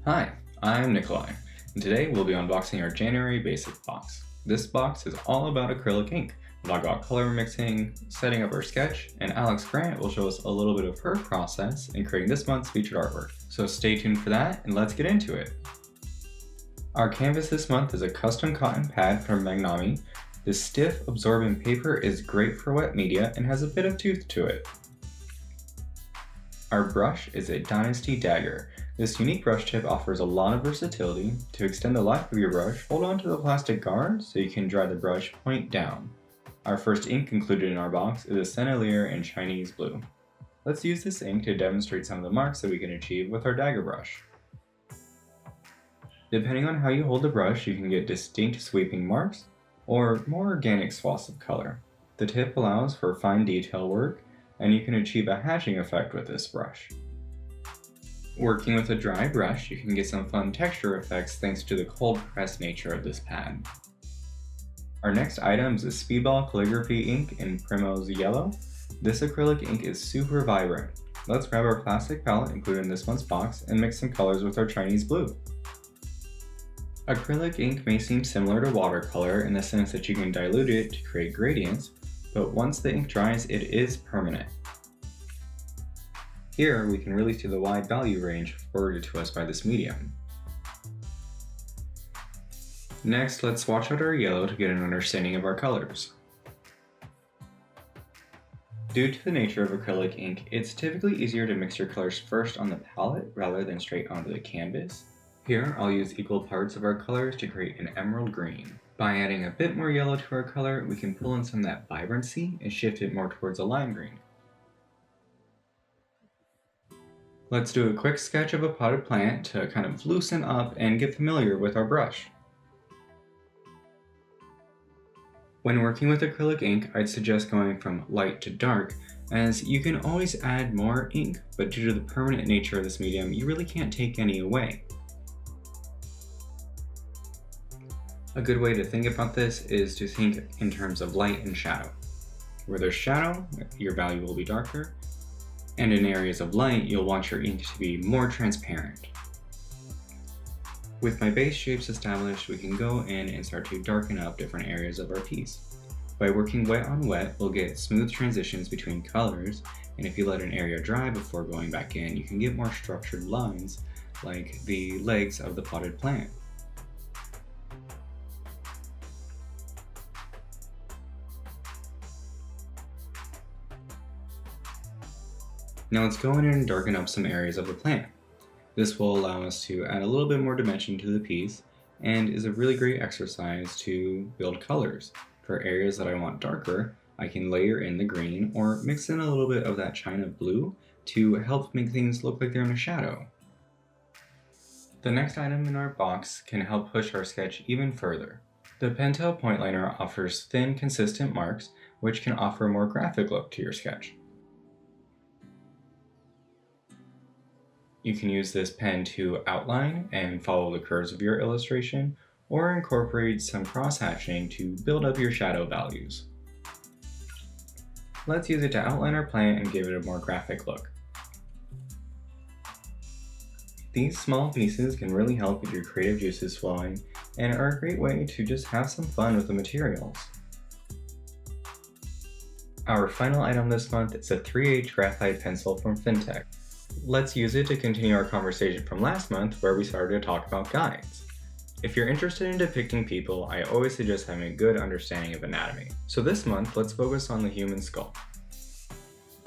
Hi, I'm Nikolai, and today we'll be unboxing our January Basic box. This box is all about acrylic ink. We'll talk about color mixing, setting up our sketch, and Alex Garant will show us a little bit of her process in creating this month's featured artwork. So stay tuned for that, and let's get into it. Our canvas this month is a custom cotton pad from Magnami. This stiff, absorbent paper is great for wet media and has a bit of tooth to it. Our brush is a Dynasty Dagger. This unique brush tip offers a lot of versatility. To extend the life of your brush, hold on to the plastic guard so you can dry the brush point down. Our first ink included in our box is a Sennelier in Chinese blue. Let's use this ink to demonstrate some of the marks that we can achieve with our dagger brush. Depending on how you hold the brush, you can get distinct sweeping marks or more organic swaths of color. The tip allows for fine detail work, and you can achieve a hatching effect with this brush. Working with a dry brush, you can get some fun texture effects thanks to the cold pressed nature of this pad. Our next item is a Speedball Calligraphy ink in Primrose Yellow. This acrylic ink is super vibrant. Let's grab our plastic palette included in this month's box and mix some colors with our Chinese blue. Acrylic ink may seem similar to watercolor in the sense that you can dilute it to create gradients, but once the ink dries, it is permanent. Here, we can really see the wide value range afforded to us by this medium. Next, let's swatch out our yellow to get an understanding of our colors. Due to the nature of acrylic ink, it's typically easier to mix your colors first on the palette rather than straight onto the canvas. Here, I'll use equal parts of our colors to create an emerald green. By adding a bit more yellow to our color, we can pull in some of that vibrancy and shift it more towards a lime green. Let's do a quick sketch of a potted plant to kind of loosen up and get familiar with our brush. When working with acrylic ink, I'd suggest going from light to dark, as you can always add more ink, but due to the permanent nature of this medium, you really can't take any away. A good way to think about this is to think in terms of light and shadow. Where there's shadow, your value will be darker, and in areas of light, you'll want your ink to be more transparent. With my base shapes established, we can go in and start to darken up different areas of our piece. By working wet on wet, we'll get smooth transitions between colors, and if you let an area dry before going back in, you can get more structured lines, like the legs of the potted plant. Now let's go in and darken up some areas of the plant. This will allow us to add a little bit more dimension to the piece and is a really great exercise to build colors. For areas that I want darker, I can layer in the green or mix in a little bit of that china blue to help make things look like they're in a shadow. The next item in our box can help push our sketch even further. The Pentel point liner offers thin, consistent marks, which can offer a more graphic look to your sketch. You can use this pen to outline and follow the curves of your illustration, or incorporate some cross-hatching to build up your shadow values. Let's use it to outline our plant and give it a more graphic look. These small pieces can really help get your creative juices flowing and are a great way to just have some fun with the materials. Our final item this month is a 3H graphite pencil from Fintech. Let's use it to continue our conversation from last month where we started to talk about guides. If you're interested in depicting people, I always suggest having a good understanding of anatomy. So this month, let's focus on the human skull.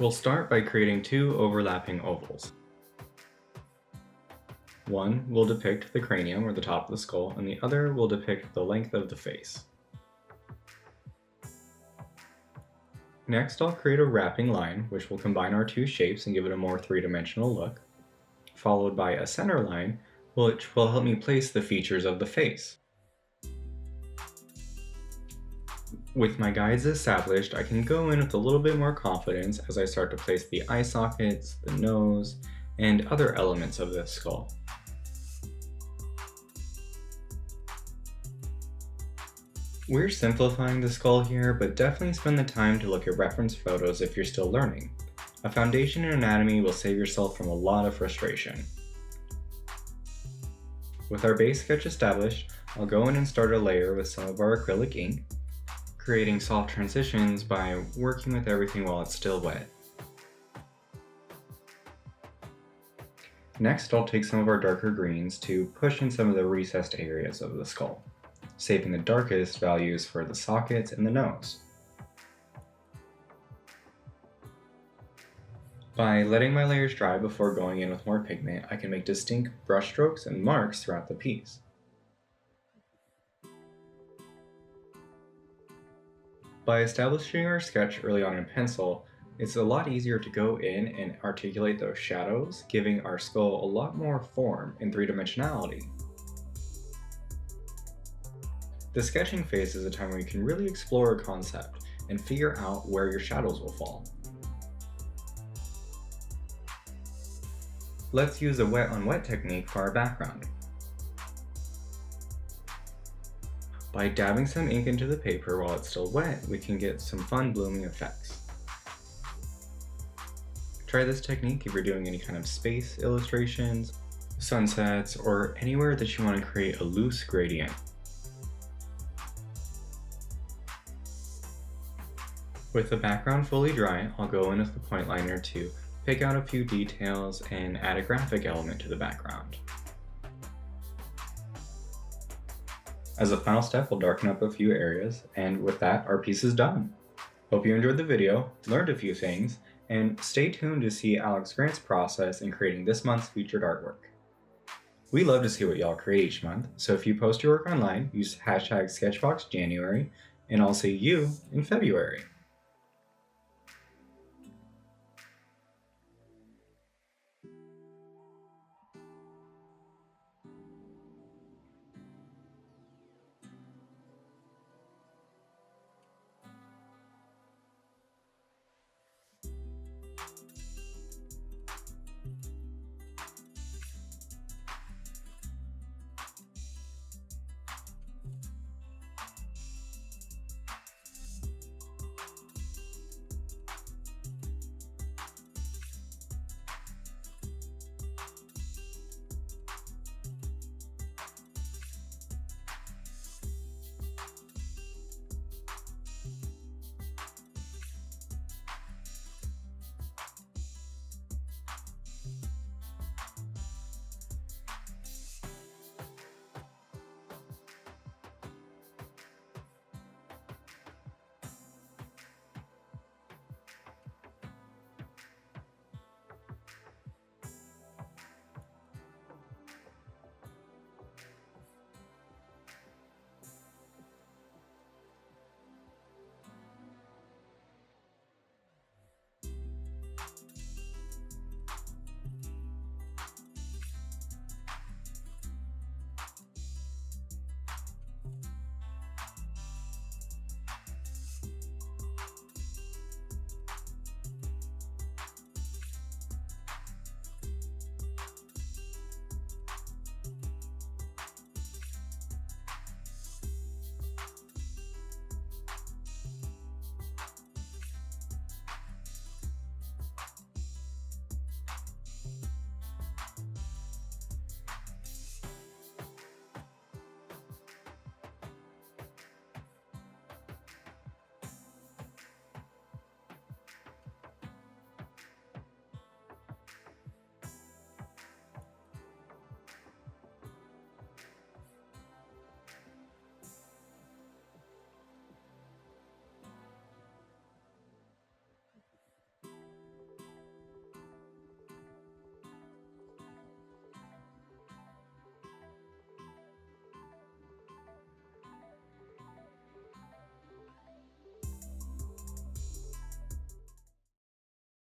We'll start by creating two overlapping ovals. One will depict the cranium or the top of the skull, and the other will depict the length of the face. Next, I'll create a wrapping line, which will combine our two shapes and give it a more three-dimensional look, followed by a center line, which will help me place the features of the face. With my guides established, I can go in with a little bit more confidence as I start to place the eye sockets, the nose, and other elements of the skull. We're simplifying the skull here, but definitely spend the time to look at reference photos if you're still learning. A foundation in anatomy will save yourself from a lot of frustration. With our base sketch established, I'll go in and start a layer with some of our acrylic ink, creating soft transitions by working with everything while it's still wet. Next, I'll take some of our darker greens to push in some of the recessed areas of the skull, saving the darkest values for the sockets and the nose. By letting my layers dry before going in with more pigment, I can make distinct brush strokes and marks throughout the piece. By establishing our sketch early on in pencil, it's a lot easier to go in and articulate those shadows, giving our skull a lot more form and three-dimensionality. The sketching phase is a time where you can really explore a concept and figure out where your shadows will fall. Let's use a wet on wet technique for our background. By dabbing some ink into the paper while it's still wet, we can get some fun blooming effects. Try this technique if you're doing any kind of space illustrations, sunsets, or anywhere that you want to create a loose gradient. With the background fully dry, I'll go in with the point liner to pick out a few details and add a graphic element to the background. As a final step, we'll darken up a few areas, and with that, our piece is done. Hope you enjoyed the video, learned a few things, and stay tuned to see Alex Garant's process in creating this month's featured artwork. We love to see what y'all create each month, so if you post your work online, use #SketchBoxJanuary, and I'll see you in February.